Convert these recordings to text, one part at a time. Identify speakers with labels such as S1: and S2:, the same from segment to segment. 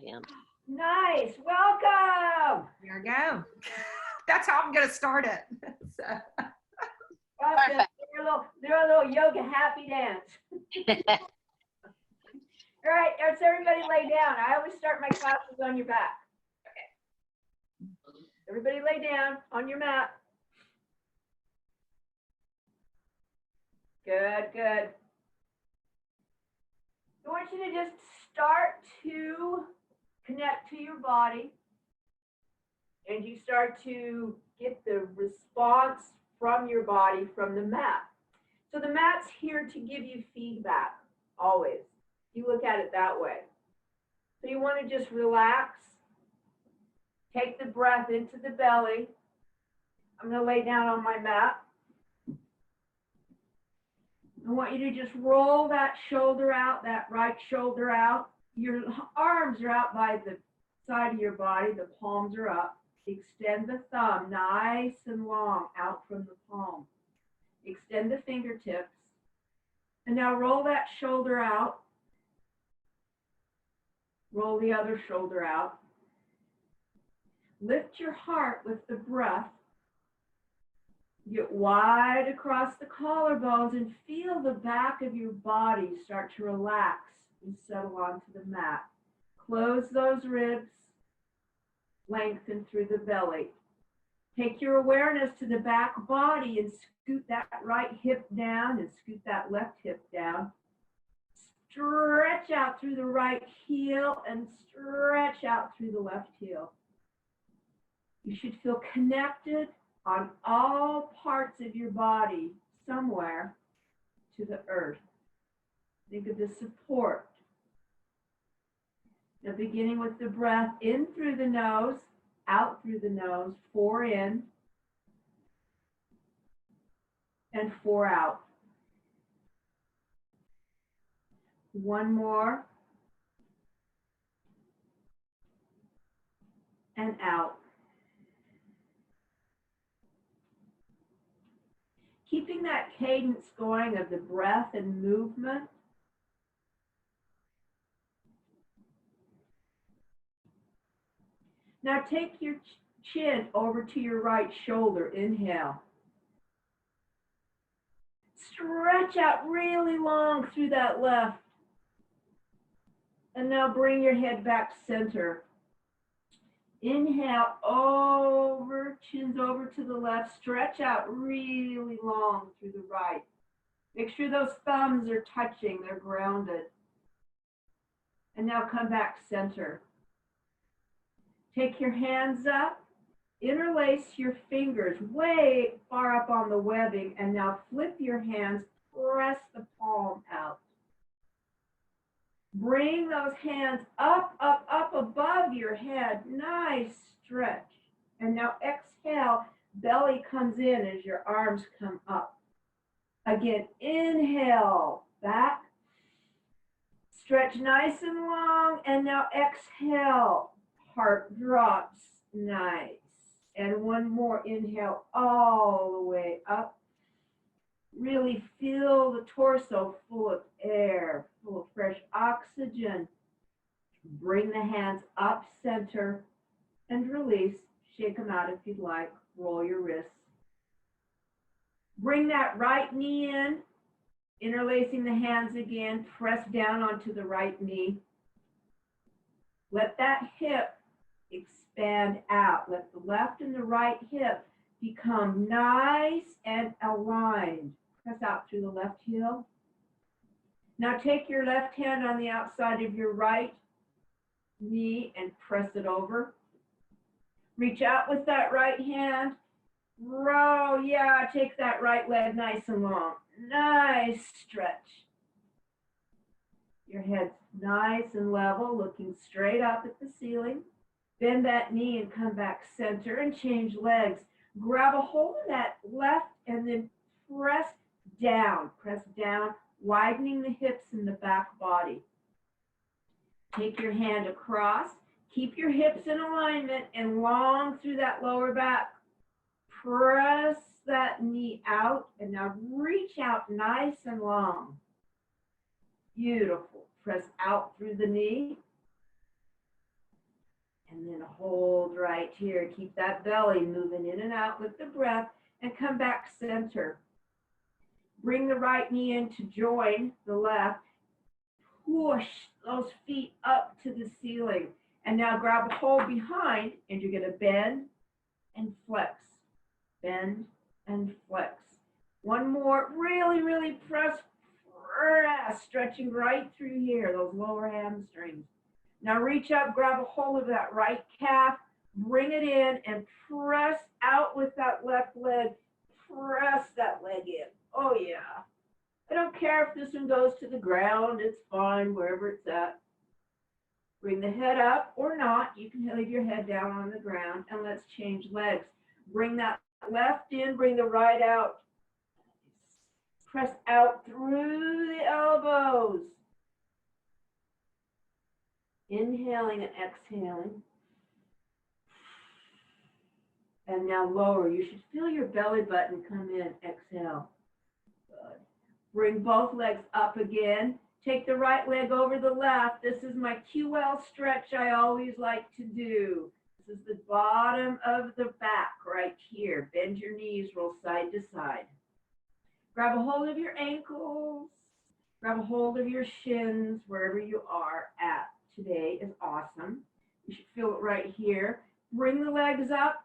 S1: hand.
S2: Nice. Welcome.
S3: There we go. That's how I'm going to start it. So.
S1: Perfect.
S2: Do a little yoga happy dance. All right, let's everybody lay down. I always start my classes on your back. Okay. Everybody lay down on your mat. Good, good. I want you to just start to connect to your body, and you start to get the response from your body from the mat. So the mat's here to give you feedback, always. You look at it that way. So you want to just relax, take the breath into the belly. I'm going to lay down on my mat. I want you to just roll that shoulder out, that right shoulder out. Your arms are out by the side of your body. The palms are up. Extend the thumb nice and long out from the palm. Extend the fingertips. And now roll that shoulder out. Roll the other shoulder out. Lift your heart with the breath. Get wide across the collarbones and feel the back of your body start to relax and settle onto the mat. Close those ribs. Lengthen through the belly. Take your awareness to the back body and scoot that right hip down and scoot that left hip down. Stretch out through the right heel and stretch out through the left heel. You should feel connected on all parts of your body somewhere to the earth. Think of the support. Now beginning with the breath in through the nose, out through the nose, 4 in and 4 out. 1 more and out. Keeping that cadence going of the breath and movement. Now take your chin over to your right shoulder. Inhale. Stretch out really long through that left. And now bring your head back center. Inhale, over, chins over to the left. Stretch out really long through the right. Make sure those thumbs are touching, they're grounded. And now come back center. Take your hands up, interlace your fingers way far up on the webbing, and now flip your hands, press the palm out. Bring those hands up, up, up above your head. Nice stretch. And now exhale, belly comes in as your arms come up. Again, inhale, back. Stretch nice and long, and now exhale. Heart drops, nice. And one more, inhale all the way up. Really feel the torso full of air, full of fresh oxygen. Bring the hands up center and release. Shake them out if you'd like. Roll your wrists. Bring that right knee in, interlacing the hands again. Press down onto the right knee. Let that hip expand out. Let the left and the right hip become nice and aligned. Press out through the left heel. Now take your left hand on the outside of your right knee and press it over. Reach out with that right hand. Row, yeah, take that right leg nice and long. Nice stretch. Your head's nice and level, looking straight up at the ceiling. Bend that knee and come back center and change legs. Grab a hold of that left and then press down, widening the hips and the back body. Take your hand across, keep your hips in alignment and long through that lower back. Press that knee out and now reach out nice and long. Beautiful. Press out through the knee. hold right here. Keep that belly moving in and out with the breath and come back center. Bring the right knee in to join the left. Push those feet up to the ceiling. And now grab a hold behind and you're going to bend and flex. Bend and flex. One more. Really, really press. Stretching right through here, those lower hamstrings. Now reach up, grab a hold of that right calf, bring it in and press out with that left leg. Press that leg in. Oh yeah. I don't care if this one goes to the ground, it's fine, wherever it's at. Bring the head up or not. You can leave your head down on the ground and let's change legs. Bring that left in, bring the right out. Press out through the elbows. Inhaling and exhaling. And now lower. You should feel your belly button come in. Exhale. Good. Bring both legs up again. Take the right leg over the left. This is my QL stretch I always like to do. This is the bottom of the back right here. Bend your knees, roll side to side. Grab a hold of your ankles. Grab a hold of your shins, wherever you are at today is awesome. You should feel it right here. Bring the legs up,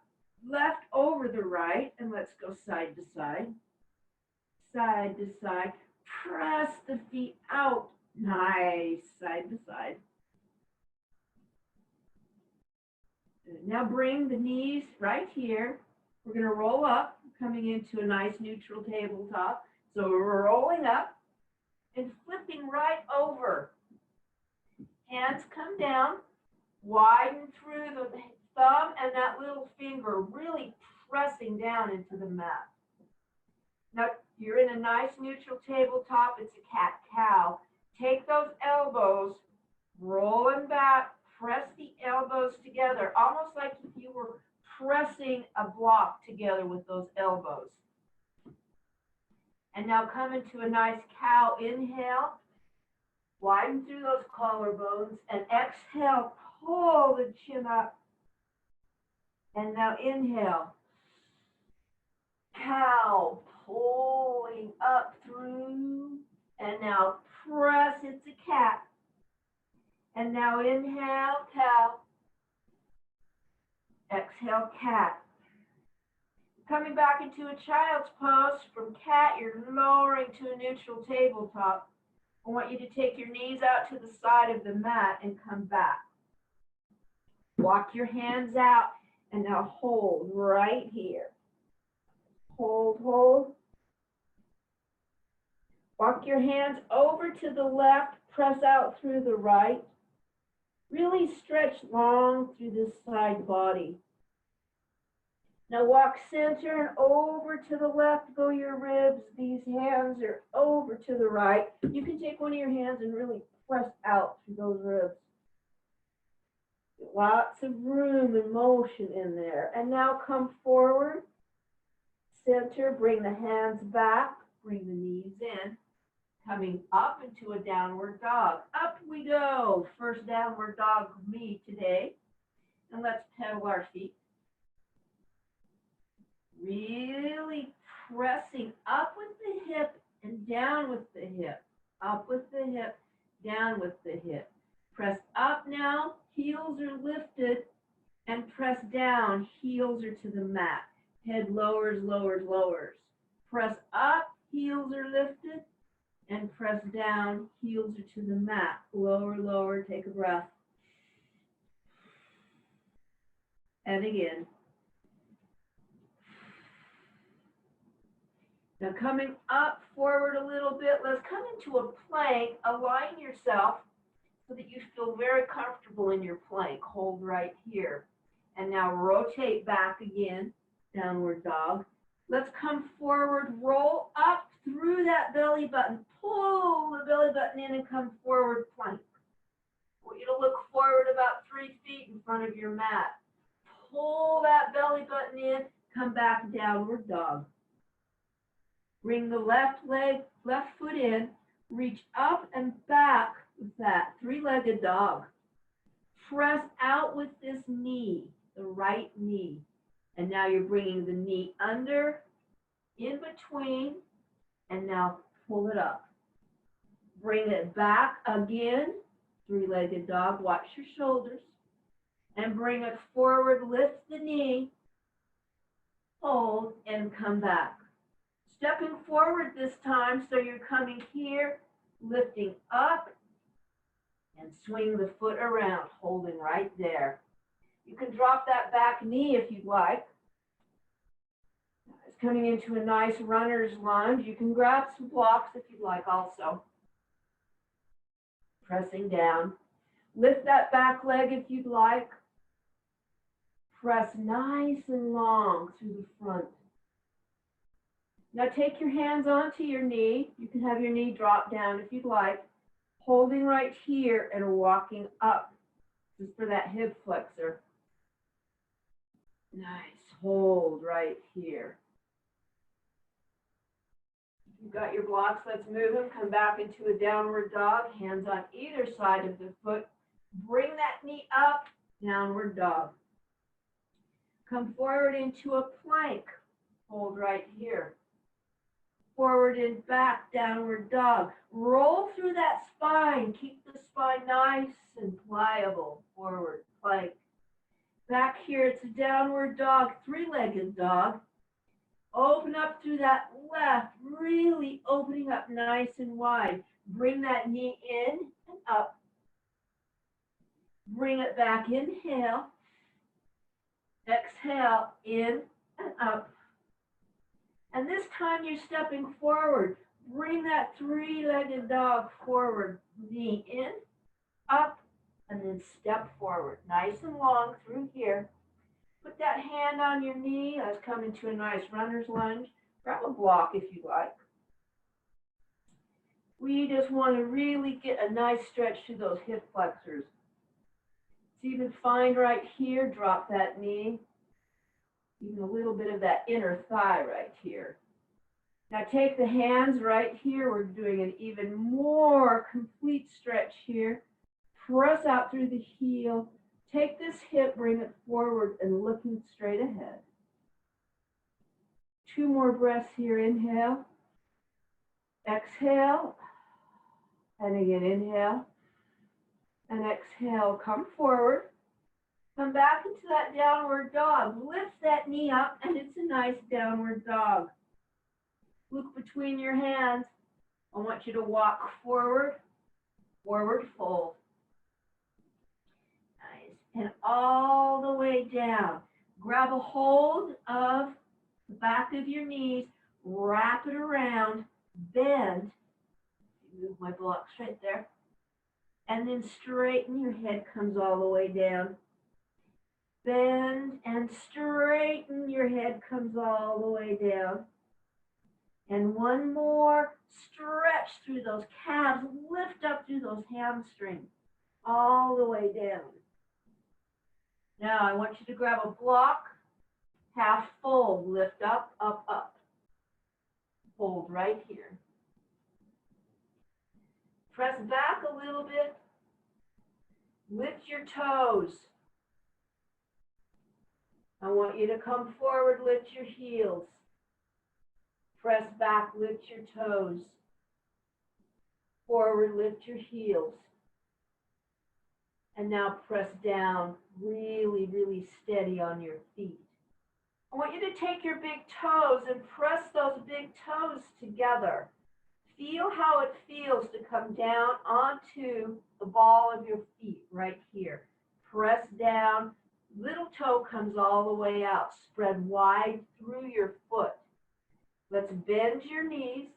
S2: left over the right, and let's go side to side. Side to side. Press the feet out. Nice. Side to side. Now bring the knees right here. We're going to roll up, coming into a nice neutral tabletop. So we're rolling up and flipping right over. Hands come down, widen through the thumb and that little finger, really pressing down into the mat. Now you're in a nice neutral tabletop. It's a cat-cow. Take those elbows, roll them back, press the elbows together, almost like if you were pressing a block together with those elbows. And now come into a nice cow inhale. Widen through those collarbones and exhale, pull the chin up. And now inhale. Cow, pulling up through. And now press, it's a cat. And now inhale, cow. Exhale, cat. Coming back into a child's pose. From cat, you're lowering to a neutral tabletop. I want you to take your knees out to the side of the mat and come back. Walk your hands out and now hold right here. Hold, hold. Walk your hands over to the left, press out through the right. Really stretch long through this side body. Now walk center and over to the left, go your ribs. These hands are over to the right. You can take one of your hands and really press out through those ribs. Lots of room and motion in there. And now come forward, center, bring the hands back, bring the knees in. Coming up into a downward dog. Up we go. First downward dog for me today. And let's pedal our feet. Really pressing up with the hip and down with the hip. Up with the hip, down with the hip. Press up now, heels are lifted, and press down, heels are to the mat. Head lowers, lowers, lowers. Press up, heels are lifted, and press down, heels are to the mat. Lower, lower, take a breath. And again. Now coming up forward a little bit, let's come into a plank. Align yourself so that you feel very comfortable in your plank. Hold right here. And now rotate back again, downward dog. Let's come forward, roll up through that belly button. Pull the belly button in and come forward plank. I want you to look forward about 3 feet in front of your mat. Pull that belly button in, come back downward dog. Bring the left foot in, reach up and back with that three-legged dog. Press out out with this knee, the right knee. And now you're bringing the knee under, in between, and now pull it up. Bring it back again, three-legged dog, watch your shoulders. And bring it forward, lift the knee, hold, and come back. Stepping forward this time, so you're coming here, lifting up, and swing the foot around, holding right there. You can drop that back knee if you'd like. It's coming into a nice runner's lunge. You can grab some blocks if you'd like also. Pressing down. Lift that back leg if you'd like. Press nice and long through the front. Now take your hands onto your knee. You can have your knee drop down if you'd like. Holding right here and walking up, just for that hip flexor. Nice, hold right here. You've got your blocks, let's move them. Come back into a downward dog, hands on either side of the foot. Bring that knee up, downward dog. Come forward into a plank, hold right here. Forward and back, downward dog. Roll through that spine. Keep the spine nice and pliable. Forward, plank. Back here, it's a downward dog, three-legged dog. Open up through that left, really opening up nice and wide. Bring that knee in and up. Bring it back, inhale. Exhale, in and up. And this time you're stepping forward. Bring that three-legged dog forward. Knee in, up, and then step forward. Nice and long through here. Put that hand on your knee. Let's come into a nice runner's lunge. Grab a block if you like. We just want to really get a nice stretch to those hip flexors. So you can find right here, drop that knee. Even a little bit of that inner thigh right here. Now take the hands right here. We're doing an even more complete stretch here. Press out through the heel. Take this hip, bring it forward and looking straight ahead. 2 more breaths here. Inhale. Exhale. And again, inhale. And exhale. Come forward. Come back into that downward dog. Lift that knee up, and it's a nice downward dog. Look between your hands. I want you to walk forward, forward fold. Nice. And all the way down. Grab a hold of the back of your knees. Wrap it around. Bend. Move my blocks right there. And then straighten. Your head comes all the way down. Bend and straighten, your head comes all the way down. And one more, stretch through those calves, lift up through those hamstrings, all the way down. Now I want you to grab a block, half fold, lift up, up, up. Hold right here. Press back a little bit, lift your toes. I want you to come forward, lift your heels. Press back, lift your toes. Forward, lift your heels. And now press down, really, really steady on your feet. I want you to take your big toes and press those big toes together. Feel how it feels to come down onto the ball of your feet right here. Press down. Little toe comes all the way out. Spread wide through your foot. Let's bend your knees.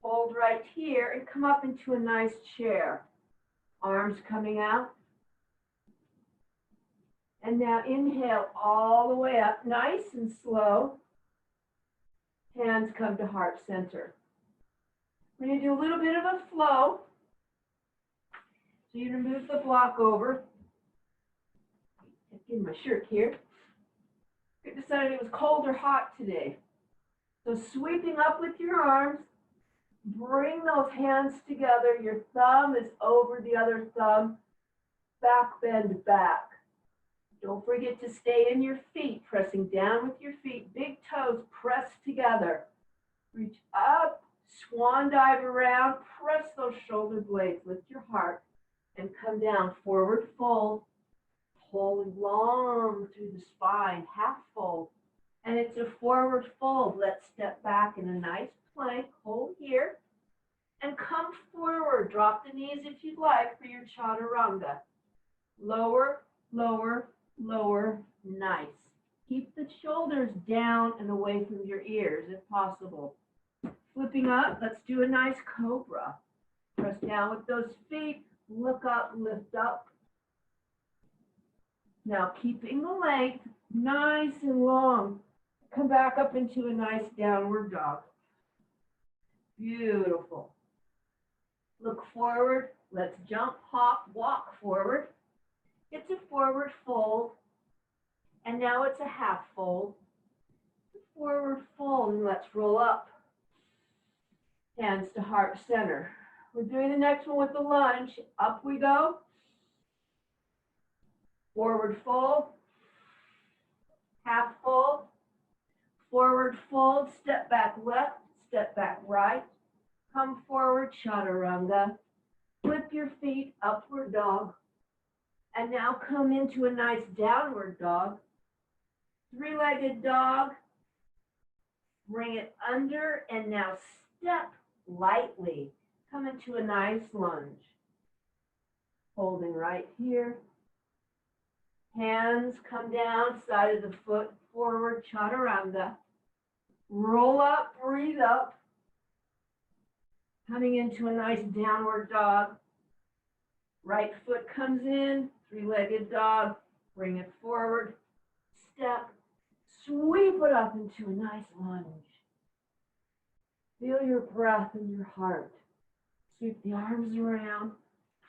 S2: Hold right here and come up into a nice chair. Arms coming out. And now inhale all the way up, nice and slow. Hands come to heart center. We're going to do a little bit of a flow. So you're going to move the block over. In my shirt here. I decided it was cold or hot today. So sweeping up with your arms, bring those hands together. Your thumb is over the other thumb. back bend back. Don't forget to stay in your feet, pressing down with your feet, big toes pressed together. Reach up, swan dive around, press those shoulder blades, lift your heart, and come down, forward fold, pulling long through the spine, half fold. And it's a forward fold. Let's step back in a nice plank, hold here, and come forward. Drop the knees if you'd like for your chaturanga. Lower, lower, lower, nice. Keep the shoulders down and away from your ears if possible. Flipping up, let's do a nice cobra. Press down with those feet, look up, lift up. Now keeping the length nice and long. Come back up into a nice downward dog. Beautiful. Look forward, let's jump, hop, walk forward. It's a forward fold, and now it's a half fold. Forward fold, and let's roll up. Hands to heart center. We're doing the next one with the lunge. Up we go. Forward fold. Half fold. Forward fold. Step back left. Step back right. Come forward, chaturanga. Flip your feet, upward dog. And now come into a nice downward dog. Three-legged dog. Bring it under and now step lightly. Come into a nice lunge. Holding right here. Hands come down, side of the foot, forward, chaturanga. Roll up, breathe up. Coming into a nice downward dog. Right foot comes in, three-legged dog. Bring it forward, step, sweep it up into a nice lunge. Feel your breath in your heart. Sweep the arms around,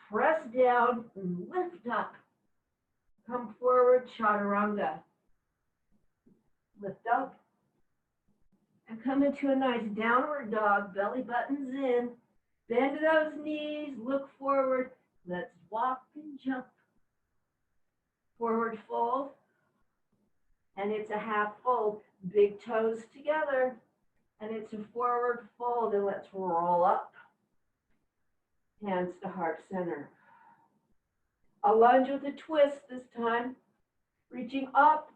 S2: press down, and lift up. Come forward, chaturanga. Lift up. And come into a nice downward dog, belly buttons in. Bend those knees, look forward. Let's walk and jump. Forward fold. And it's a half fold. Big toes together. And it's a forward fold. And let's roll up. Hands to heart center. A lunge with a twist this time. Reaching up,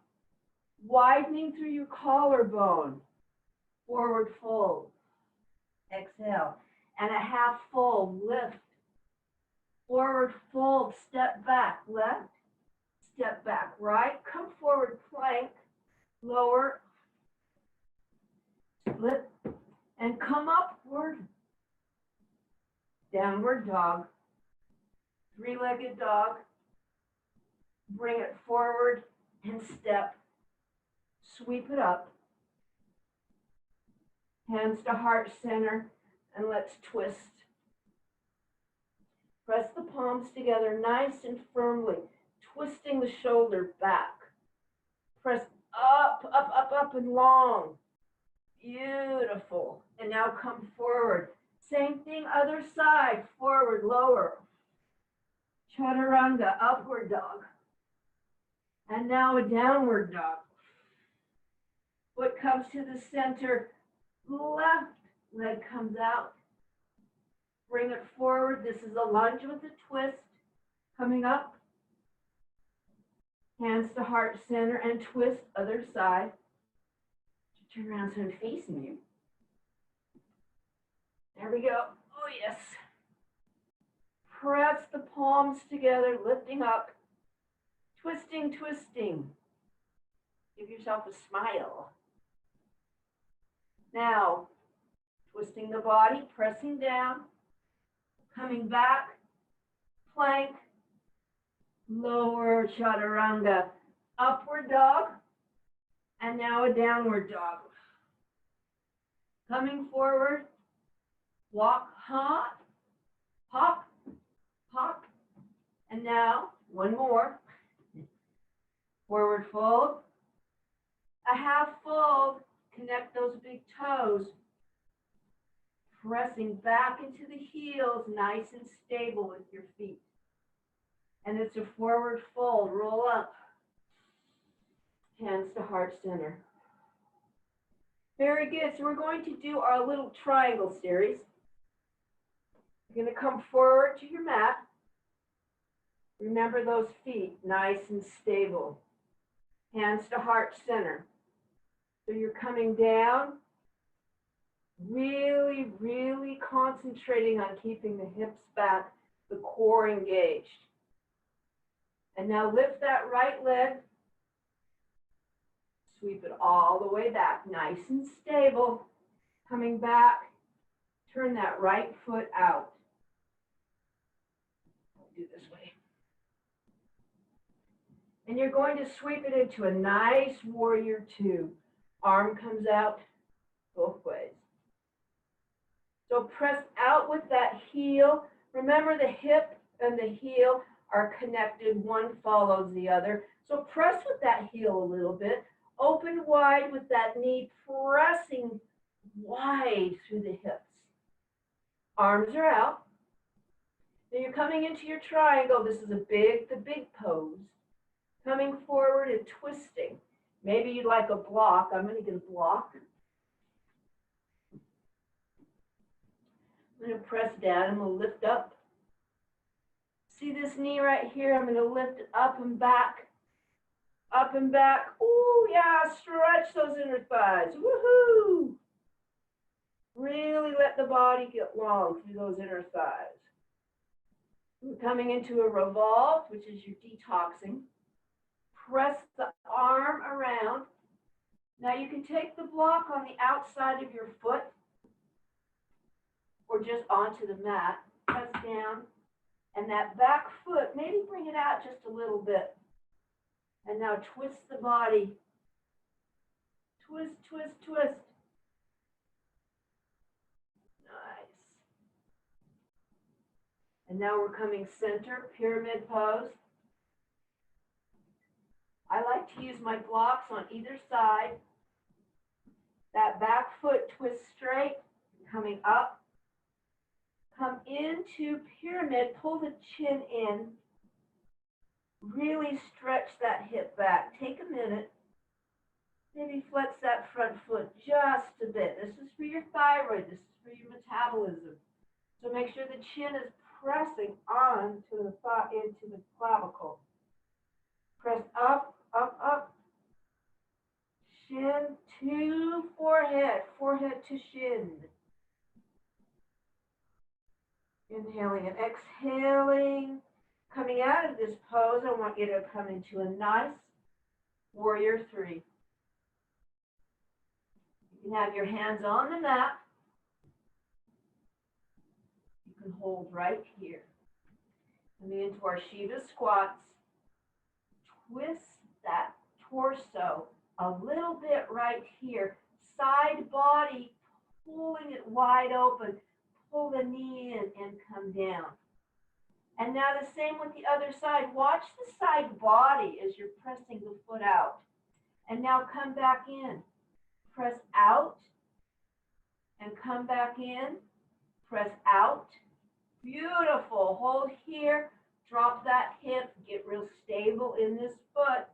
S2: widening through your collarbone. Forward fold. Exhale. And a half fold, lift. Forward fold, step back, left. Step back, right. Come forward, plank. Lower. Split. And come upward. Downward dog. Three-legged dog. Bring it forward and step. Sweep it up. Hands to heart center, and let's twist. Press the palms together nice and firmly, twisting the shoulder back. Press up, up, up, up, and long. Beautiful. And now come forward. Same thing, other side. Forward, lower. Chaturanga, upward dog. And now a downward dog. Foot comes to the center. Left leg comes out. Bring it forward. This is a lunge with a twist. Coming up. Hands to heart center and twist other side. Turn around so I'm facing you. There we go. Oh, yes. Press the palms together, lifting up. Twisting, twisting. Give yourself a smile. Now, twisting the body, pressing down, coming back, plank, lower chaturanga, upward dog, and now a downward dog. Coming forward, walk, hop, hop, hop, and now one more. Forward fold, a half fold, connect those big toes, pressing back into the heels, nice and stable with your feet. And it's a forward fold. Roll up. Hands to heart center. Very good. So we're going to do our little triangle series. You're going to come forward to your mat. Remember those feet, nice and stable. Hands to heart center. So you're coming down, really, really concentrating on keeping the hips back, the core engaged. And now lift that right leg. Sweep it all the way back, nice and stable. Coming back, turn that right foot out. Do this way. And you're going to sweep it into a nice warrior two. Arm comes out both ways. So press out with that heel. Remember the hip and the heel are connected. One follows the other. So press with that heel a little bit. Open wide with that knee, pressing wide through the hips. Arms are out. Now you're coming into your triangle. This is the big pose. Coming forward and twisting. Maybe you'd like a block. I'm going to get a block. I'm going to press down. I'm going to lift up. See this knee right here? I'm going to lift it up and back. Up and back. Ooh, yeah, stretch those inner thighs. Woohoo! Really let the body get long through those inner thighs. We're coming into a revolve, which is your detoxing. Press the arm around. Now you can take the block on the outside of your foot or just onto the mat. Press down. And that back foot, maybe bring it out just a little bit. And now twist the body. Twist, twist, twist. Nice. And now we're coming center, pyramid pose. I like to use my blocks on either side. That back foot twists straight, coming up. Come into pyramid, pull the chin in. Really stretch that hip back. Take a minute. Maybe flex that front foot just a bit. This is for your thyroid. This is for your metabolism. So make sure the chin is pressing on to the thigh, into the clavicle. Press up, up, up. Shin to forehead, forehead to shin. Inhaling and exhaling. Coming out of this pose, I want you to come into a nice warrior three. You can have your hands on the mat. You can hold right here. Coming into our Shiva squats. Twist that torso a little bit right here. Side body, pulling it wide open. Pull the knee in and come down. And now the same with the other side. Watch the side body as you're pressing the foot out. And now come back in. Press out and come back in. Press out. Beautiful. Hold here. Drop that hip. Get real stable in this foot.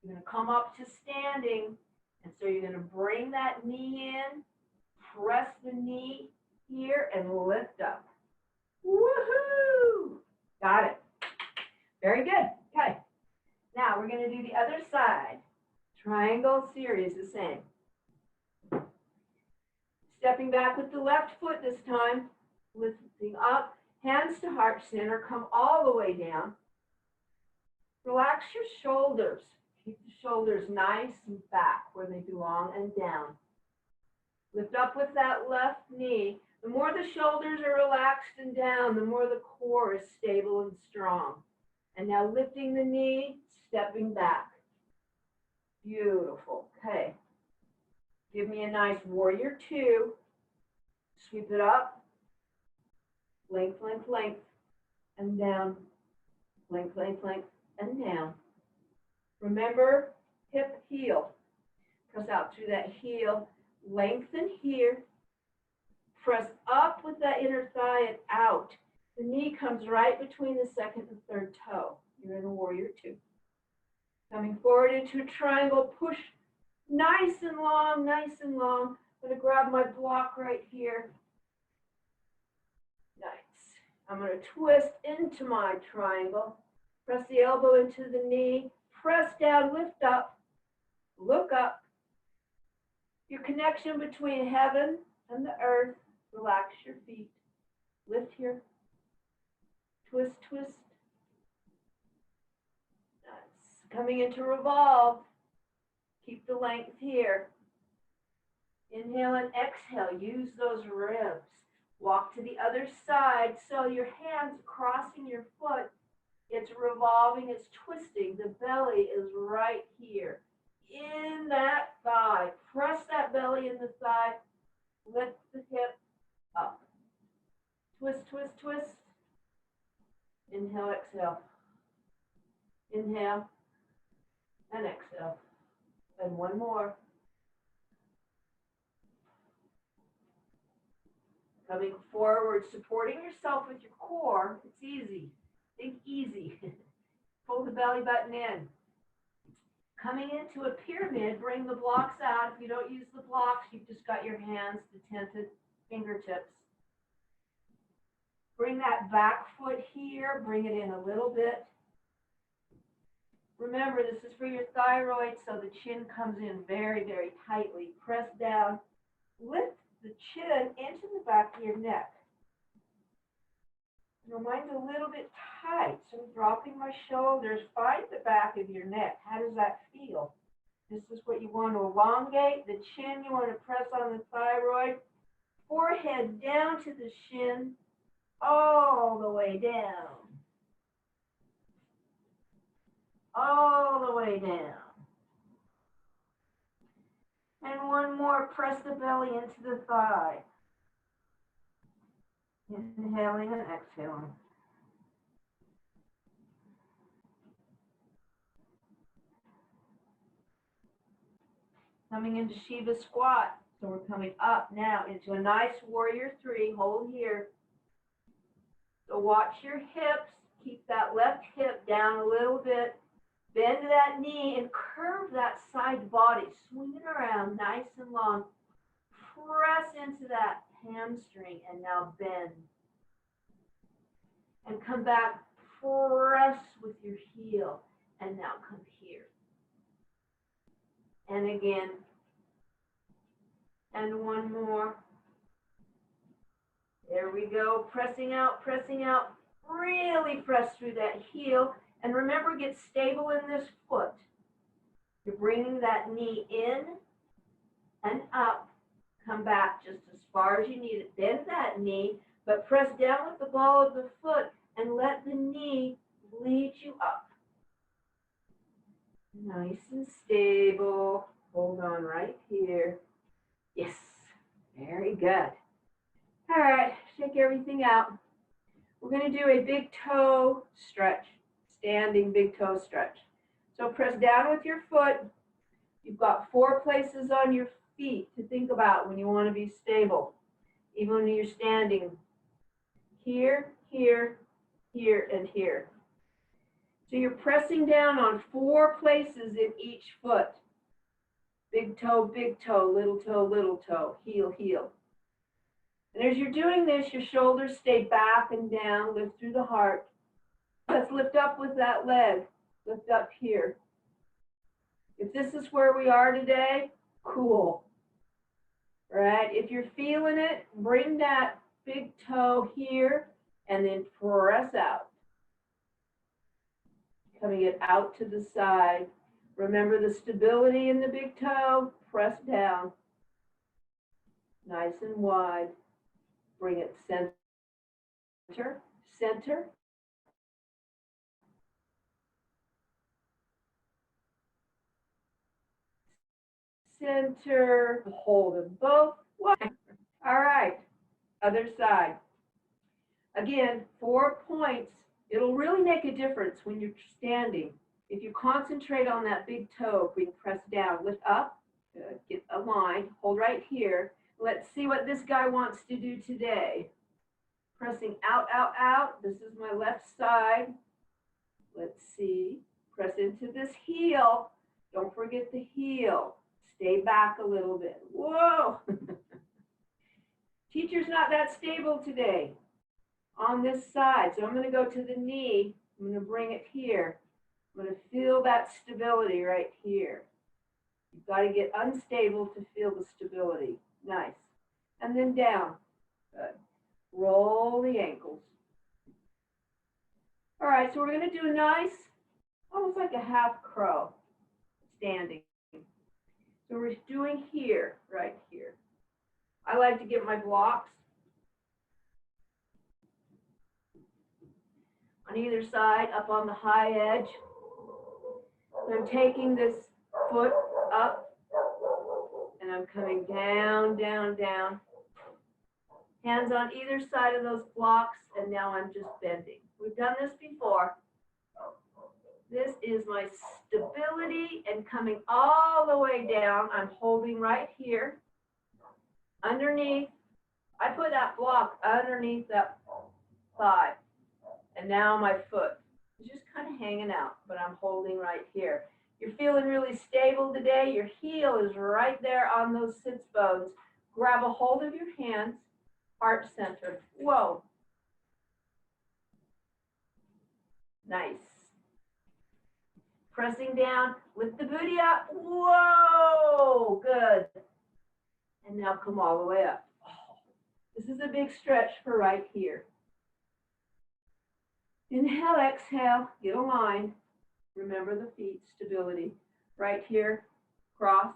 S2: You're going to come up to standing. And so you're going to bring that knee in. Press the knee here and lift up. Woohoo! Got it. Very good. Okay. Now we're going to do the other side. Triangle series, the same. Stepping back with the left foot this time. Lifting up. Hands to heart center. Come all the way down. Relax your shoulders. Keep the shoulders nice and back where they belong and down. Lift up with that left knee. The more the shoulders are relaxed and down, the more the core is stable and strong. And now lifting the knee, stepping back. Beautiful. Okay. Give me a nice warrior two. Sweep it up. Length, length, length. And down. Length, length, length. And down. Remember, hip, heel. Press out through that heel. Lengthen here. Press up with that inner thigh and out. The knee comes right between the second and third toe. You're in a warrior two. Coming forward into a triangle, push nice and long, nice and long. I'm going to grab my block right here. Nice. I'm going to twist into my triangle. Press the elbow into the knee. Press down, lift up, look up. Your connection between heaven and the earth. Relax your feet. Lift here. Twist, twist. Nice. Coming into revolve. Keep the length here. Inhale and exhale. Use those ribs. Walk to the other side. So your hands crossing your foot. It's revolving, it's twisting. The belly is right here. In that thigh. Press that belly in the thigh. Lift the hip up. Twist, twist, twist. Inhale, exhale. Inhale and exhale. And one more. Coming forward, supporting yourself with your core. It's easy. Think easy. Pull the belly button in. Coming into a pyramid, bring the blocks out. If you don't use the blocks, you've just got your hands, the tented fingertips. Bring that back foot here. Bring it in a little bit. Remember, this is for your thyroid, so the chin comes in very, very tightly. Press down. Lift the chin into the back of your neck. Mine's a little bit tight, so I'm dropping my shoulders. Find the back of your neck. How does that feel? This is what you want to elongate. The chin, you want to press on the thyroid. Forehead down to the shin, all the way down. All the way down. And one more, press the belly into the thigh. Inhaling and exhaling. Coming into Shiva squat. So we're coming up now into a nice warrior three. Hold here. So watch your hips. Keep that left hip down a little bit. Bend that knee and curve that side body. Swing it around nice and long. Press into that hamstring and now bend. And come back, press with your heel. And now come here. And again. And one more. There we go. Pressing out, pressing out. Really press through that heel. And remember, get stable in this foot. You're bringing that knee in and up. Come back just as far as you need it. Bend that knee, but press down with the ball of the foot and let the knee lead you up. Nice and stable. Hold on right here. Yes, very good. All right, shake everything out. We're going to do a big toe stretch, standing big toe stretch. So press down with your foot. You've got 4 places on your feet to think about when you want to be stable, even when you're standing. Here, here, here, and here. So you're pressing down on 4 places in each foot. Big toe, little toe, heel, heel. And as you're doing this, your shoulders stay back and down, lift through the heart. Let's lift up with that leg, lift up here. If this is where we are today, cool. All right, if you're feeling it, bring that big toe here and then press out. Coming it out to the side. Remember the stability in the big toe, press down. Nice and wide. Bring it center, center. Center, hold them both. All right, other side. Again, 4 points. It'll really make a difference when you're standing. If you concentrate on that big toe, we can press down, lift up, get aligned, hold right here. Let's see what this guy wants to do today. Pressing out, out, out. This is my left side. Let's see. Press into this heel. Don't forget the heel. Stay back a little bit. Whoa! Teacher's not that stable today on this side. So I'm going to go to the knee. I'm going to bring it here. I'm going to feel that stability right here. You've got to get unstable to feel the stability. Nice. And then down. Good. Roll the ankles. All right, so we're going to do a nice, almost like a half crow, standing. So we're doing here, right here. I like to get my blocks on either side, up on the high edge. So I'm taking this foot up, and I'm coming down, down, down. Hands on either side of those blocks, and now I'm just bending. We've done this before. This is my stability and coming all the way down. I'm holding right here. Underneath, I put that block underneath that thigh. And now my foot is just kind of hanging out, but I'm holding right here. You're feeling really stable today. Your heel is right there on those sits bones. Grab a hold of your hands, heart center. Whoa. Nice. Pressing down, lift the booty up. Whoa, good. And now come all the way up. Oh, this is a big stretch for right here. Inhale, exhale, get aligned. Remember the feet, stability. Right here, cross.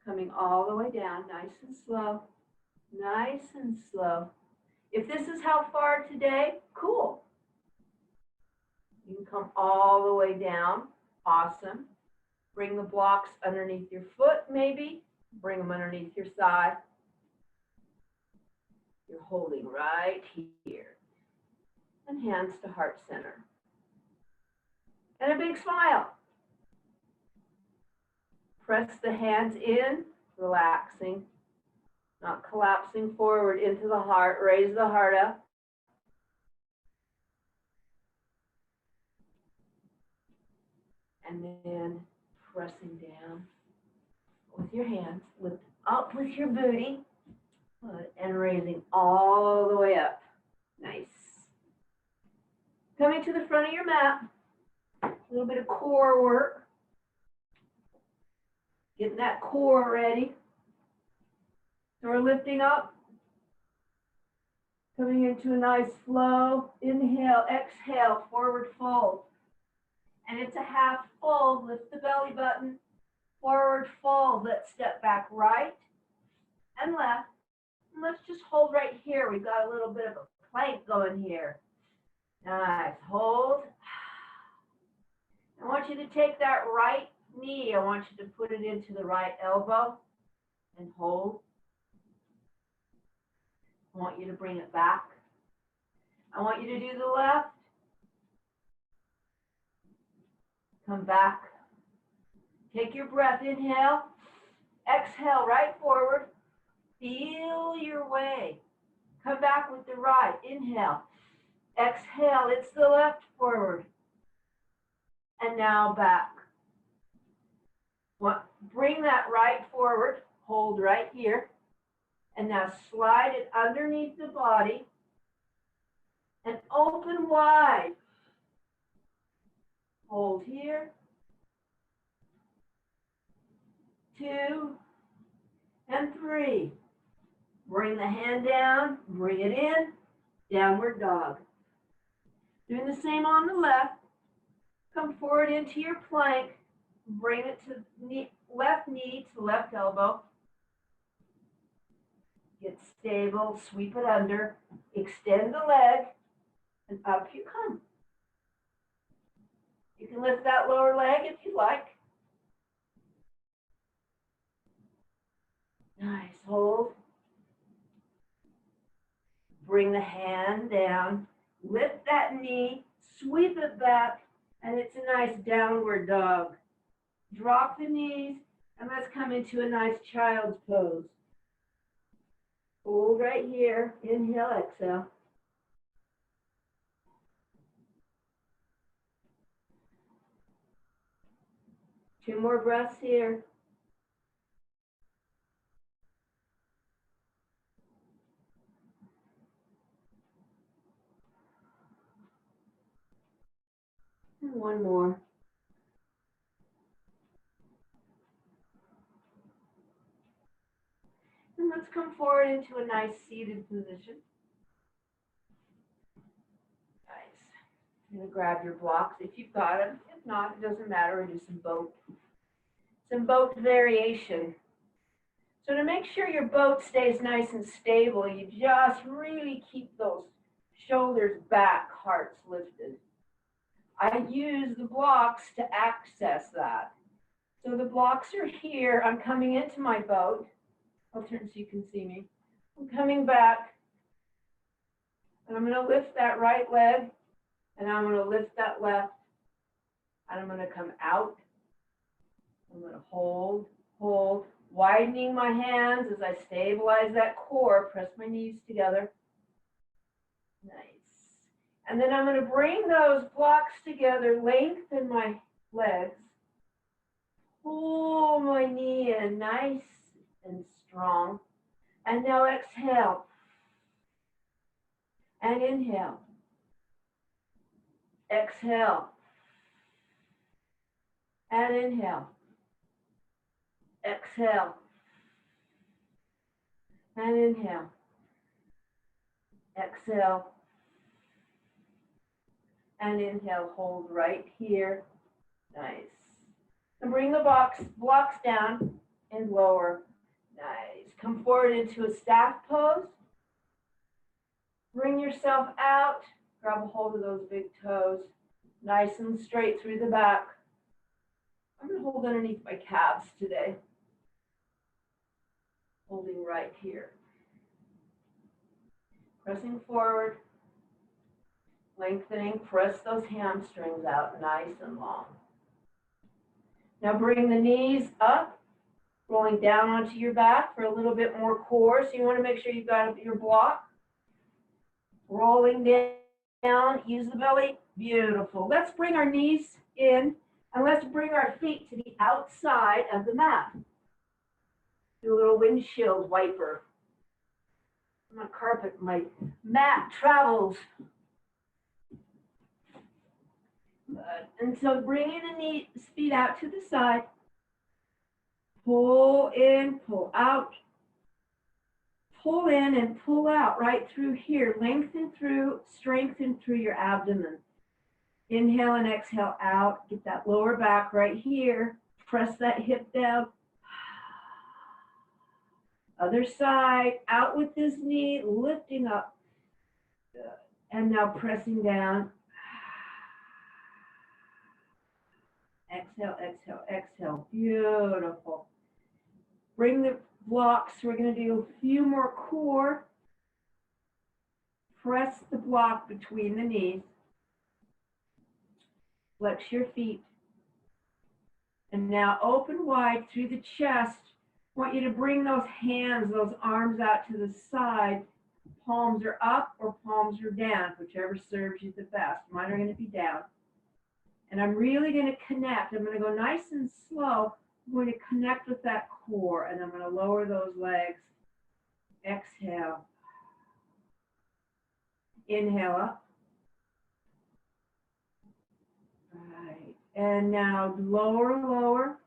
S2: Coming all the way down, nice and slow. Nice and slow. If this is how far today, cool. You can come all the way down. Awesome. Bring the blocks underneath your foot, maybe. Bring them underneath your thigh. You're holding right here. And hands to heart center. And a big smile. Press the hands in, relaxing. Not collapsing forward into the heart. Raise the heart up. And then pressing down with your hands, lift up with your booty, and raising all the way up. Nice. Coming to the front of your mat, a little bit of core work. Getting that core ready. So we're lifting up, coming into a nice flow. Inhale, exhale, forward fold. And it's a half fold. Lift the belly button. Forward fold. Let's step back right and left. And let's just hold right here. We've got a little bit of a plank going here. Nice. Hold. I want you to take that right knee. I want you to put it into the right elbow and hold. I want you to bring it back. I want you to do the left. Come back. Take your breath. Inhale. Exhale right forward. Feel your way. Come back with the right. Inhale. Exhale. It's the left forward. And now back. Bring that right forward. Hold right here. And now slide it underneath the body. And open wide. Hold here. 2 and 3. Bring the hand down, bring it in, downward dog. Doing the same on the left. Come forward into your plank. Bring it to left knee to left elbow. Get stable, sweep it under, extend the leg, and up you come. You can lift that lower leg if you like. Nice, hold. Bring the hand down, lift that knee, sweep it back, and it's a nice downward dog. Drop the knees, and let's come into a nice child's pose. Hold right here. Inhale, exhale. Two more breaths here. And one more. And let's come forward into a nice seated position. Nice. You're going to grab your blocks if you've got them. If not, it doesn't matter. We do some boat variation. So to make sure your boat stays nice and stable, you just really keep those shoulders back, hearts lifted. I use the blocks to access that. So the blocks are here. I'm coming into my boat. I'll turn so you can see me. I'm coming back, and I'm going to lift that right leg, and I'm going to lift that left, and I'm going to come out. I'm going to hold, widening my hands as I stabilize that core, press my knees together. Nice. And then I'm going to bring those blocks together, lengthen my legs, pull my knee in nice and strong. And now exhale. And inhale. Exhale. And inhale. Exhale. And inhale. Exhale. And inhale. Hold right here. Nice. And bring the blocks down and lower. Nice. Come forward into a staff pose. Bring yourself out. Grab a hold of those big toes. Nice and straight through the back. I'm going to hold underneath my calves today. Holding right here. Pressing forward. Lengthening. Press those hamstrings out nice and long. Now bring the knees up. Rolling down onto your back for a little bit more core. So you want to make sure you've got your block. Rolling down. Use the belly. Beautiful. Let's bring our knees in. And let's bring our feet to the outside of the mat. Do a little windshield wiper. My carpet, my mat travels. Good. And so bringing the feet out to the side. Pull in, pull out. Pull in and pull out right through here. Lengthen through, strengthen through your abdomen. Inhale and exhale out. Get that lower back right here. Press that hip down. Other side. Out with this knee. Lifting up. Good. And now pressing down. Exhale, exhale, exhale. Beautiful. Bring the blocks. We're going to do a few more core. Press the block between the knees. Flex your feet. And now open wide through the chest. I want you to bring those hands, those arms out to the side. Palms are up or palms are down, whichever serves you the best. Mine are going to be down. And I'm really going to connect. I'm going to go nice and slow. I'm going to connect with that core, and I'm going to lower those legs. Exhale. Inhale up. Right. And now lower, lower.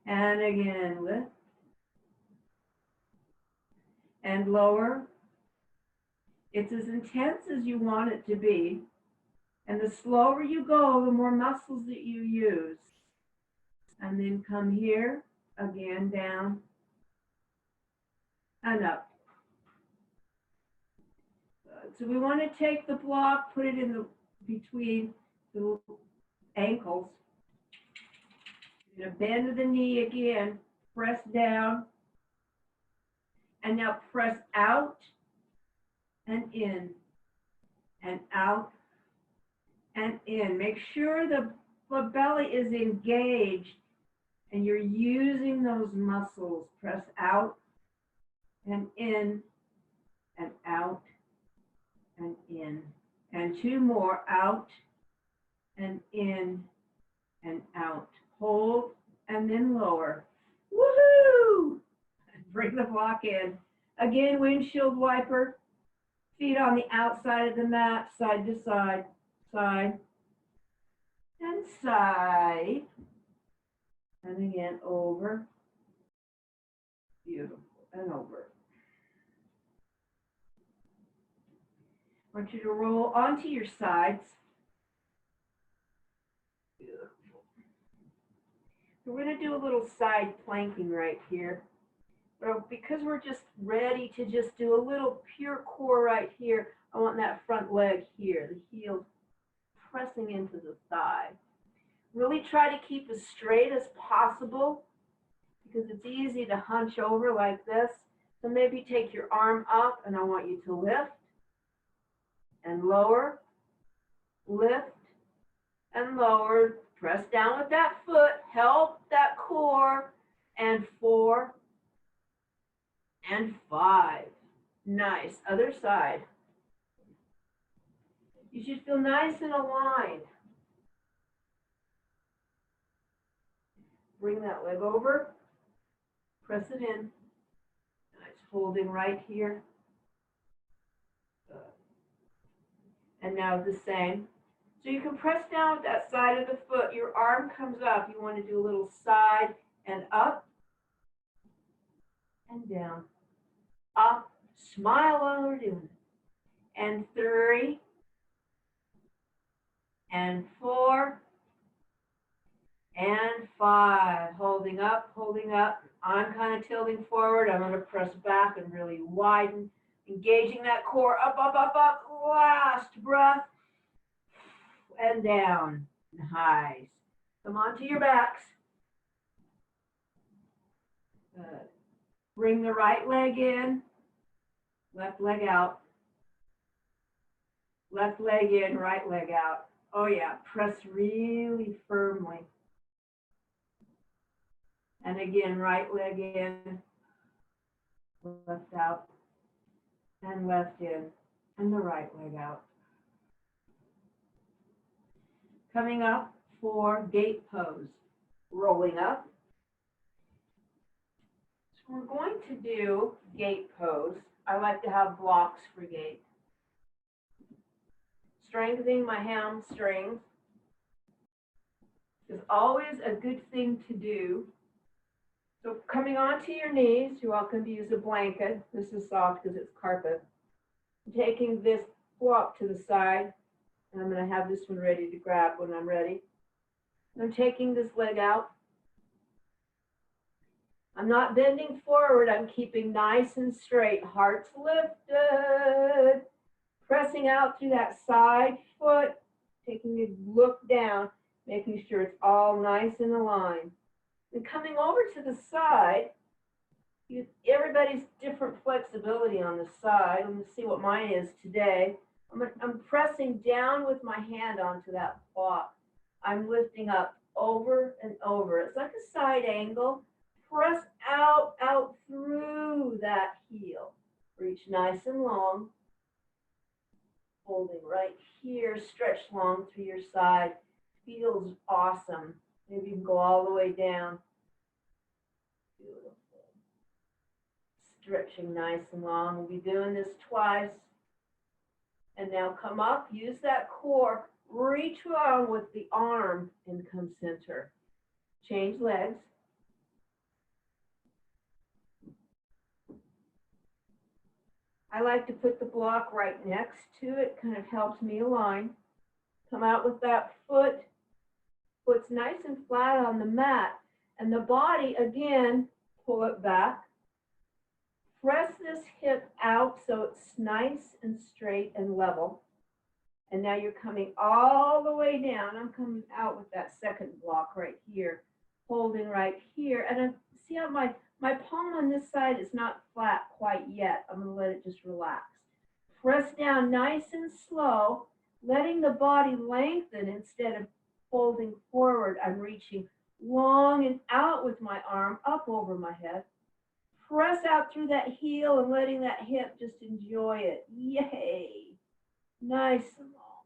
S2: And again, lift. And lower. It's as intense as you want it to be. And the slower you go, the more muscles that you use. And then come here, again, down, and up. Good. So we want to take the block, put it in the between the ankles. You're going to bend the knee again, press down, and now press out and in, and out and in. Make sure the belly is engaged And you're using those muscles. Press out and in and out and in. And two more, out and in and out. Hold and then lower. Woohoo! Bring the block in. Again, windshield wiper. Feet on the outside of the mat, side to side, side and side. And again, over. Beautiful. And over. I want you to roll onto your sides. Beautiful. We're going to do a little side planking right here. But because we're just ready to just do a little pure core right here, I want that front leg here, the heel pressing into the thigh. Really try to keep as straight as possible because it's easy to hunch over like this. So maybe take your arm up and I want you to lift and lower, lift and lower. Press down with that foot, help that core, and 4 and 5. Nice. Other side. You should feel nice and aligned. Bring that leg over. Press it in. Nice. Holding right here. Good. And now the same. So you can press down with that side of the foot. Your arm comes up. You want to do a little side and up and down. Up. Smile while we're doing it. And 3 and 4 and 5. Holding up, holding up. I'm kind of tilting forward. I'm going to press back and really widen. Engaging that core. Up, up, up, up. Last breath. And down. Nice. Come on to your backs. Good. Bring the right leg in. Left leg out. Left leg in, right leg out. Oh yeah, press really firmly. And again, right leg in, left out, and left in, and the right leg out. Coming up for gate pose. Rolling up. So we're going to do gate pose. I like to have blocks for gait. Strengthening my hamstrings is always a good thing to do. So coming onto your knees, you're welcome to use a blanket. This is soft because it's carpet. I'm taking this block to the side, and I'm going to have this one ready to grab when I'm ready. I'm taking this leg out. I'm not bending forward. I'm keeping nice and straight. Heart's lifted. Pressing out through that side foot. Taking a look down. Making sure it's all nice and aligned. And coming over to the side. Everybody's different flexibility on the side. Let me see what mine is today. I'm pressing down with my hand onto that block. I'm lifting up over and over. It's like a side angle. Press out through that heel. Reach nice and long. Holding right here. Stretch long through your side. Feels awesome. Maybe you can go all the way down. Beautiful. Stretching nice and long. We'll be doing this twice. And now come up. Use that core. Reach on with the arm and come center. Change legs. I like to put the block right next to it. Kind of helps me align. Come out with that foot. Foot's nice and flat on the mat. And the body, again, pull it back. Press this hip out so it's nice and straight and level. And now you're coming all the way down. I'm coming out with that second block right here. Holding right here. And I see how my palm on this side is not flat quite yet. I'm going to let it just relax. Press down nice and slow, letting the body lengthen instead of folding forward. I'm reaching long and out with my arm up over my head. Press out through that heel and letting that hip just enjoy it. Yay. Nice and long.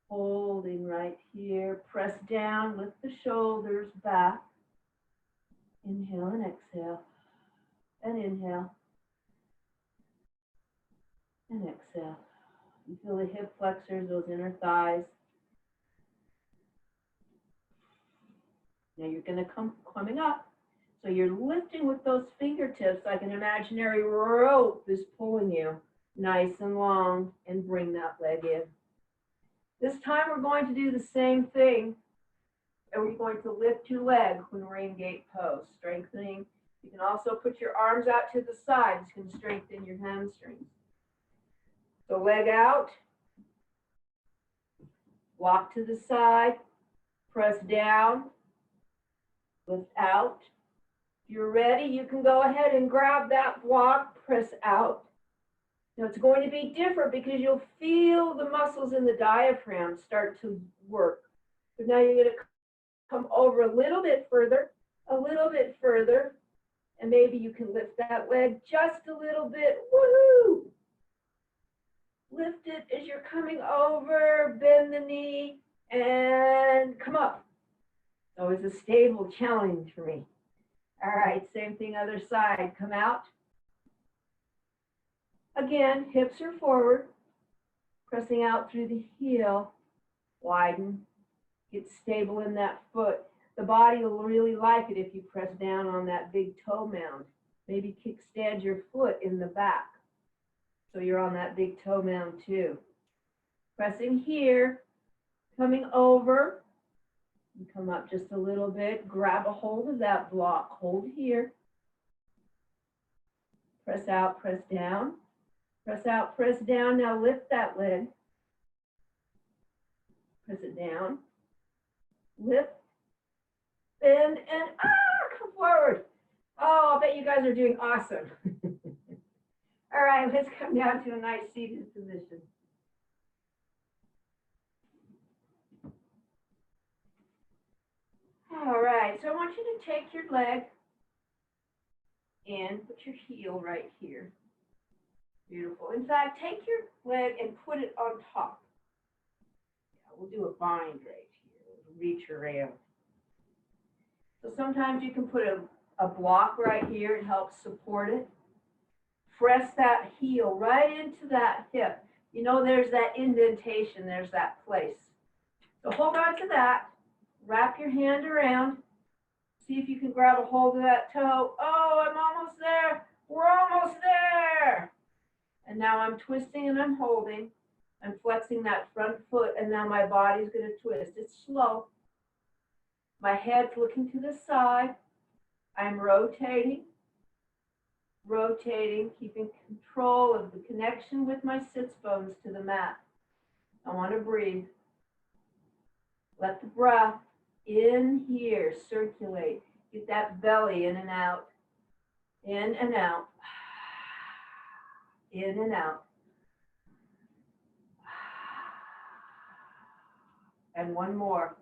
S2: Holding right here. Press down, lift the shoulders back. Inhale and exhale. And inhale. And exhale. You feel the hip flexors, those inner thighs. Now you're going to coming up. So you're lifting with those fingertips like an imaginary rope is pulling you nice and long, and bring that leg in. This time we're going to do the same thing, and we're going to lift your leg when we're in gate pose, strengthening. You can also put your arms out to the side. It's going to strengthen your hamstrings. So leg out, walk to the side, press down, lift out. If you're ready, you can go ahead and grab that block, press out. Now it's going to be different because you'll feel the muscles in the diaphragm start to work. So now you're going to come over a little bit further, and maybe you can lift that leg just a little bit. Woohoo! Lift it as you're coming over, bend the knee, and come up. It's always a stable challenge for me. All right, same thing other side. Come out. Again, hips are forward, pressing out through the heel, widen, get stable in that foot. The body will really like it if you press down on that big toe mound. Maybe kickstand your foot in the back, so you're on that big toe mound too. Pressing here, coming over, you come up just a little bit, grab a hold of that block, hold here. Press out, press down. Press out, press down. Now lift that leg. Press it down. Lift, bend, and come forward. Oh, I bet you guys are doing awesome. All right, let's come down to a nice seated position. All right, so I want you to take your leg and put your heel right here. Beautiful. In fact, take your leg and put it on top. Yeah, we'll do a bind right here. We'll reach around. So sometimes you can put a block right here. It helps support it. Press that heel right into that hip. You know there's that indentation. There's that place. So hold on to that. Wrap your hand around. See if you can grab a hold of that toe. Oh, I'm almost there. We're almost there. And now I'm twisting and I'm holding. I'm flexing that front foot, and now my body's going to twist. It's slow. My head's looking to the side. I'm rotating, keeping control of the connection with my sits bones to the mat. I want to breathe. Let the breath in here circulate. Get that belly in and out. In and out. In and out. And one more.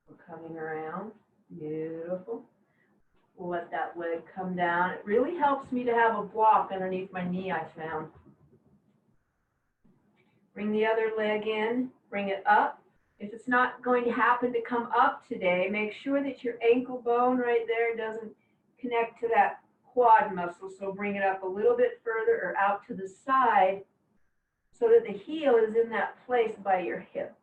S2: We're coming around. Beautiful. We'll let that leg come down. It really helps me to have a block underneath my knee, I found. Bring the other leg in. Bring it up. If it's not going to happen to come up today, make sure that your ankle bone right there doesn't connect to that quad muscle. So bring it up a little bit further or out to the side so that the heel is in that place by your hip.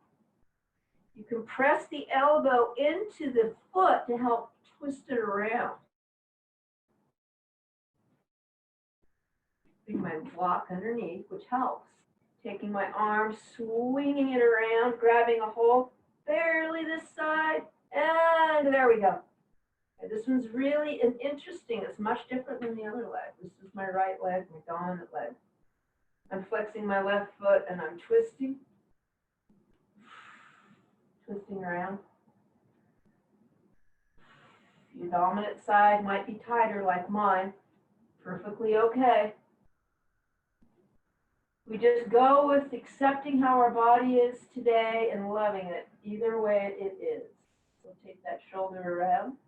S2: You can press the elbow into the foot to help twist it around. Bring my block underneath, which helps. Taking my arm, swinging it around, grabbing a hold, barely this side, and there we go. And this one's really interesting. It's much different than the other leg. This is my right leg, my dominant leg. I'm flexing my left foot and I'm twisting. Twisting around. Your dominant side might be tighter like mine. Perfectly okay. We just go with accepting how our body is today and loving it, either way it is. So take that shoulder around.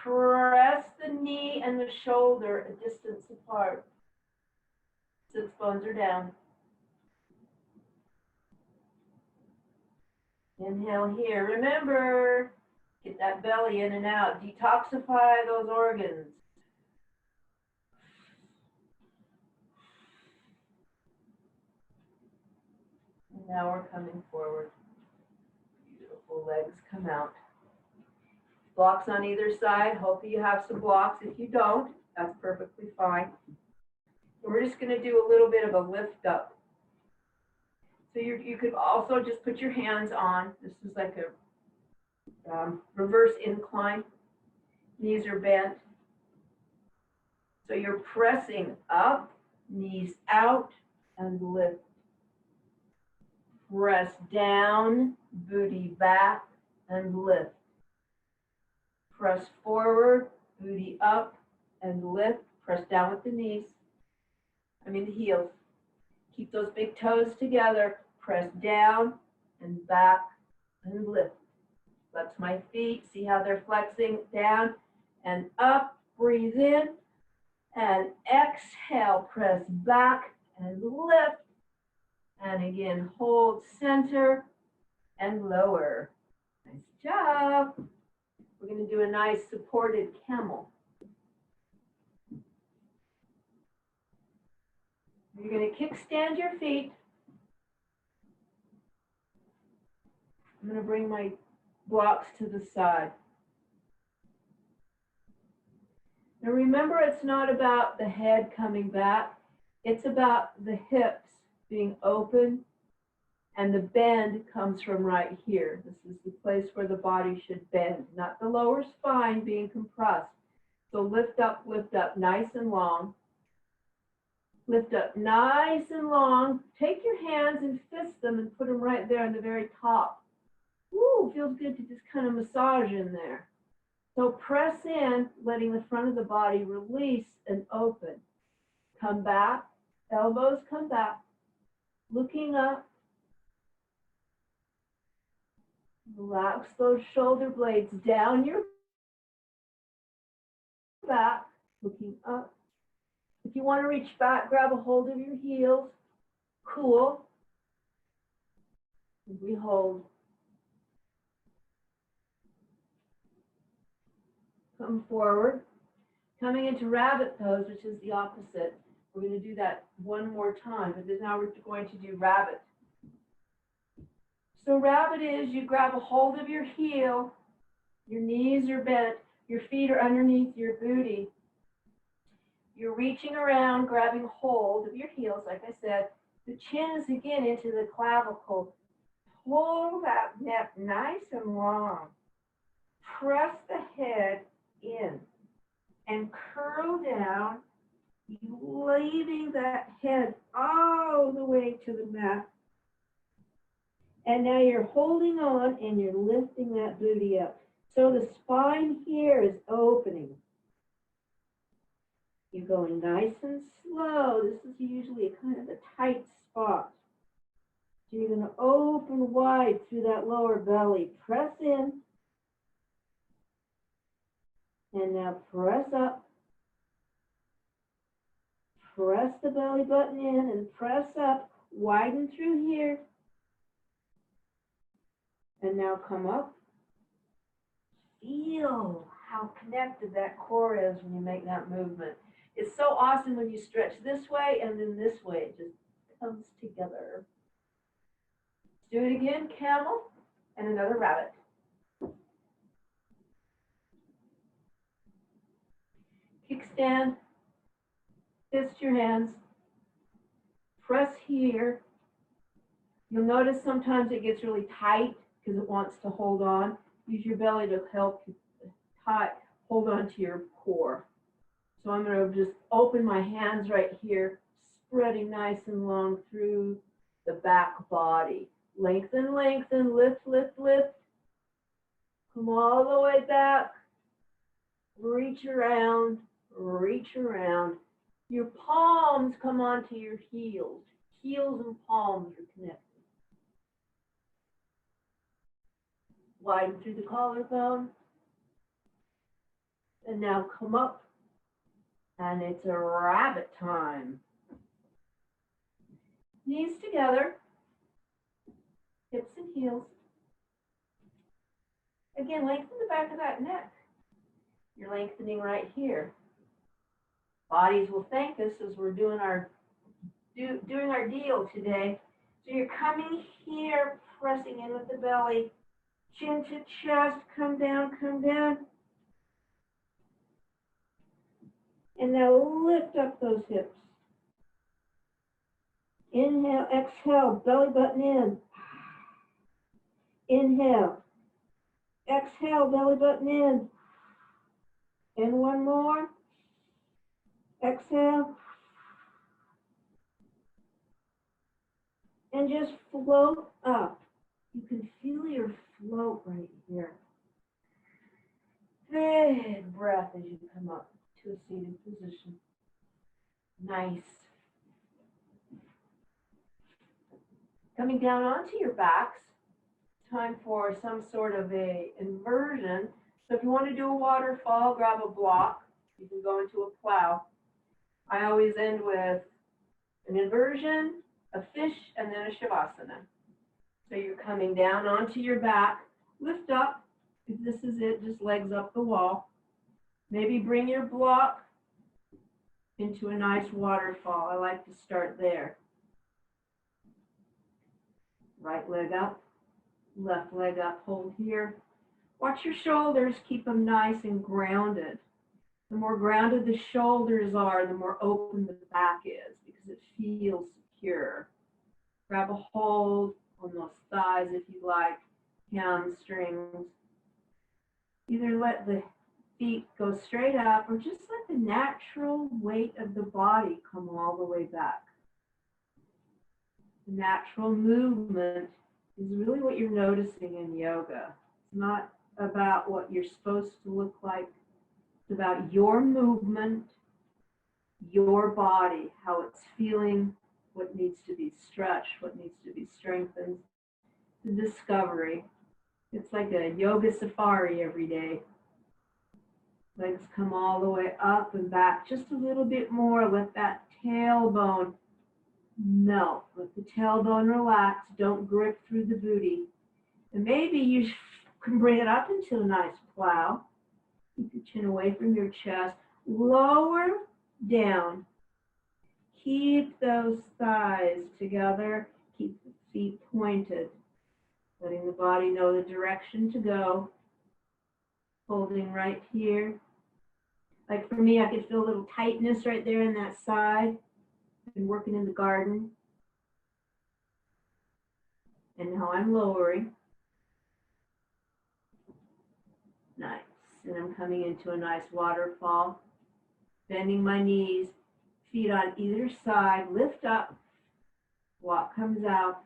S2: Press the knee and the shoulder a distance apart. Sits bones are down. Inhale here. Remember, get that belly in and out. Detoxify those organs. And now we're coming forward. Beautiful legs come out. Blocks on either side. Hope you have some blocks. If you don't, that's perfectly fine. And we're just going to do a little bit of a lift up. So you could also just put your hands on. This is like a reverse incline. Knees are bent. So you're pressing up, knees out, and lift. Press down, booty back, and lift. Press forward, booty up, and lift. Press down with the knees. The heels. Keep those big toes together. Press down and back and lift. Flex my feet. See how they're flexing? Down and up. Breathe in and exhale. Press back and lift. And again, hold center and lower. Nice job. We're going to do a nice supported camel. You're going to kickstand your feet. I'm going to bring my blocks to the side. Now remember, it's not about the head coming back. It's about the hips being open, and the bend comes from right here. This is the place where the body should bend, not the lower spine being compressed. So lift up, nice and long. Lift up nice and long. Take your hands and fist them and put them right there on the very top. Ooh, feels good to just kind of massage in there. So press in, letting the front of the body release and open. Come back, elbows come back. Looking up. Relax those shoulder blades down your back, looking up. If you want to reach back, grab a hold of your heels. Cool. We hold. Come forward. Coming into rabbit pose, which is the opposite. We're going to do that one more time, but now we're going to do rabbit. So rabbit is you grab a hold of your heel, your knees are bent, your feet are underneath your booty. You're reaching around, grabbing hold of your heels, like I said. The chin is again into the clavicle. Pull that neck nice and long. Press the head in and curl down, leaving that head all the way to the mat. And now you're holding on and you're lifting that booty up. So the spine here is opening. You're going nice and slow. This is usually a kind of a tight spot. So you're going to open wide through that lower belly. Press in. And now press up. Press the belly button in and press up. Widen through here. And now come up. Feel how connected that core is when you make that movement. It's so awesome when you stretch this way and then this way. It just comes together. Let's do it again, camel, and another rabbit. Kickstand. Fist your hands. Press here. You'll notice sometimes it gets really tight because it wants to hold on. Use your belly to help you hold on to your core. So I'm going to just open my hands right here, spreading nice and long through the back body. Lengthen, lengthen, lift, lift, lift. Come all the way back. Reach around, reach around. Your palms come onto your heels. Heels and palms are connected. Widen through the collarbone. And now come up. And it's a rabbit time. Knees together. Hips and heels. Again, lengthen the back of that neck. You're lengthening right here. Bodies will thank us as we're doing our deal today. So you're coming here, pressing in with the belly. Chin to chest, come down, come down. And now lift up those hips. Inhale, exhale, belly button in. Inhale. Exhale, belly button in. And one more. Exhale. And just float up. You can feel your float right here. Big breath as you come up to a seated position. Nice. Coming down onto your backs. Time for some sort of a inversion. So if you want to do a waterfall, grab a block. You can go into a plow. I always end with an inversion, a fish, and then a shavasana. So you're coming down onto your back. Lift up. If this is it, just legs up the wall. Maybe bring your block into a nice waterfall. I like to start there. Right leg up. Left leg up, hold here. Watch your shoulders, keep them nice and grounded. The more grounded the shoulders are, the more open the back is because it feels secure. Grab a hold on those thighs if you like, hamstrings. Either let the feet go straight up or just let the natural weight of the body come all the way back. The natural movement is really what you're noticing in yoga. It's not about what you're supposed to look like. It's about your movement, your body, how it's feeling, what needs to be stretched, what needs to be strengthened. The discovery. It's like a yoga safari every day. Legs come all the way up and back just a little bit more. Let that tailbone melt. Let the tailbone relax. Don't grip through the booty. And maybe you can bring it up into a nice plow. Keep your chin away from your chest. Lower down. Keep those thighs together. Keep the feet pointed. Letting the body know the direction to go. Holding right here. Like for me, I could feel a little tightness right there in that side. I've been working in the garden. And now I'm lowering. Nice. And I'm coming into a nice waterfall. Bending my knees, feet on either side, lift up. Block comes out.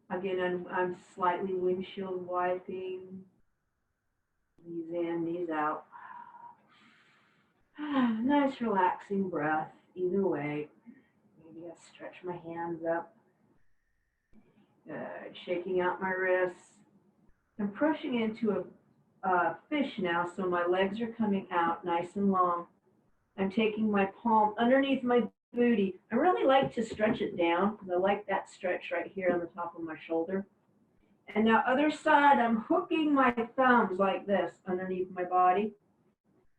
S2: Again, I'm slightly windshield wiping. Knees in, knees out. Nice relaxing breath, either way. Maybe I stretch my hands up. Good. Shaking out my wrists. I'm pushing into a fish now, so my legs are coming out nice and long. I'm taking my palm underneath my booty. I really like to stretch it down because I like that stretch right here on the top of my shoulder. And now other side, I'm hooking my thumbs like this underneath my body.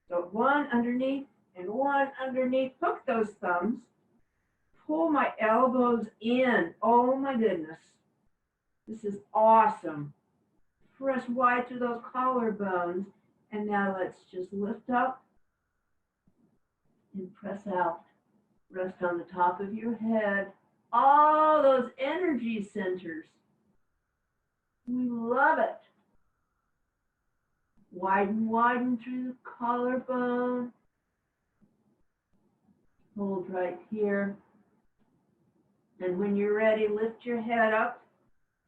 S2: So one underneath and one underneath. Hook those thumbs. Pull my elbows in. Oh my goodness. This is awesome. Press wide through those collarbones. And now let's just lift up and press out. Rest on the top of your head. All those energy centers. We love it. Widen, widen through the collarbone. Hold right here. And when you're ready, lift your head up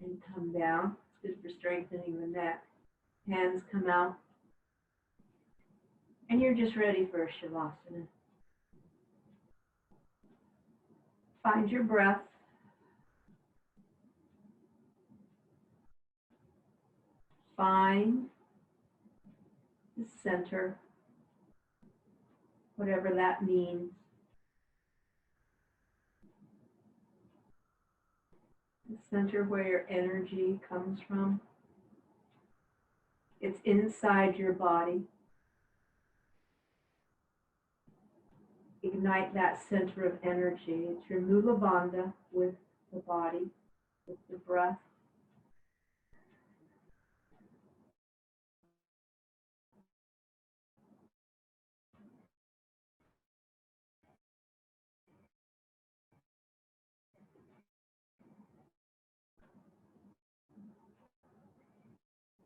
S2: and come down. It's good for strengthening the neck. Hands come out. And you're just ready for a Shavasana. Find your breath. Find the center, whatever that means. The center where your energy comes from. It's inside your body. Ignite that center of energy. It's your Mula Bandha with the body, with the breath.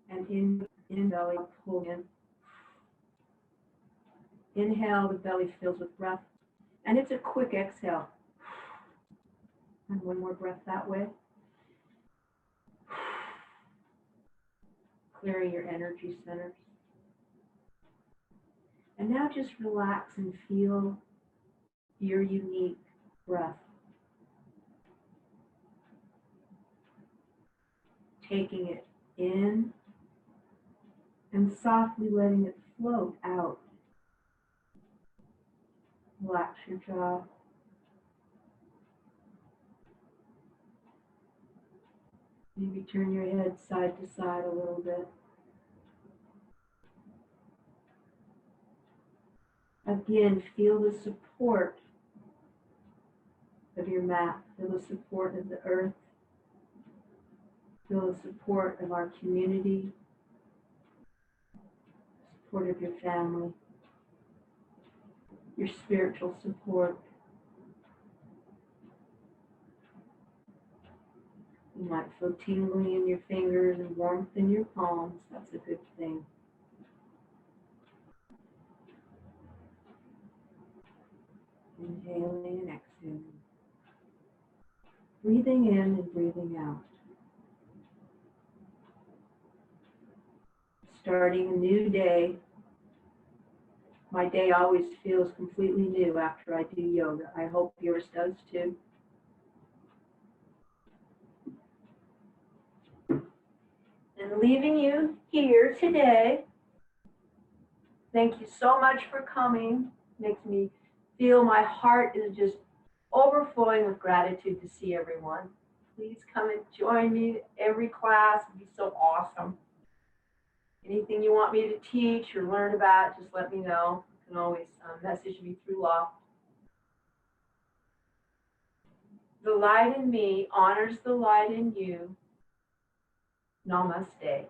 S2: And in belly, pull in. Inhale, the belly fills with breath. And it's a quick exhale. And one more breath that way. Clearing your energy centers. And now just relax and feel your unique breath. Taking it in and softly letting it float out. Relax your jaw. Maybe turn your head side to side a little bit. Again, feel the support of your mat. Feel the support of the earth. Feel the support of our community. Support of your family. Your spiritual support. You might feel tingling in your fingers and warmth in your palms. That's a good thing. Inhaling and exhaling. Breathing in and breathing out. Starting a new day. My day always feels completely new after I do yoga. I hope yours does too. And leaving you here today, thank you so much for coming. Makes me feel my heart is just overflowing with gratitude to see everyone. Please come and join me every class. It'd be so awesome. Anything you want me to teach or learn about, just let me know. You can always message me through Loft. The light in me honors the light in you. Namaste.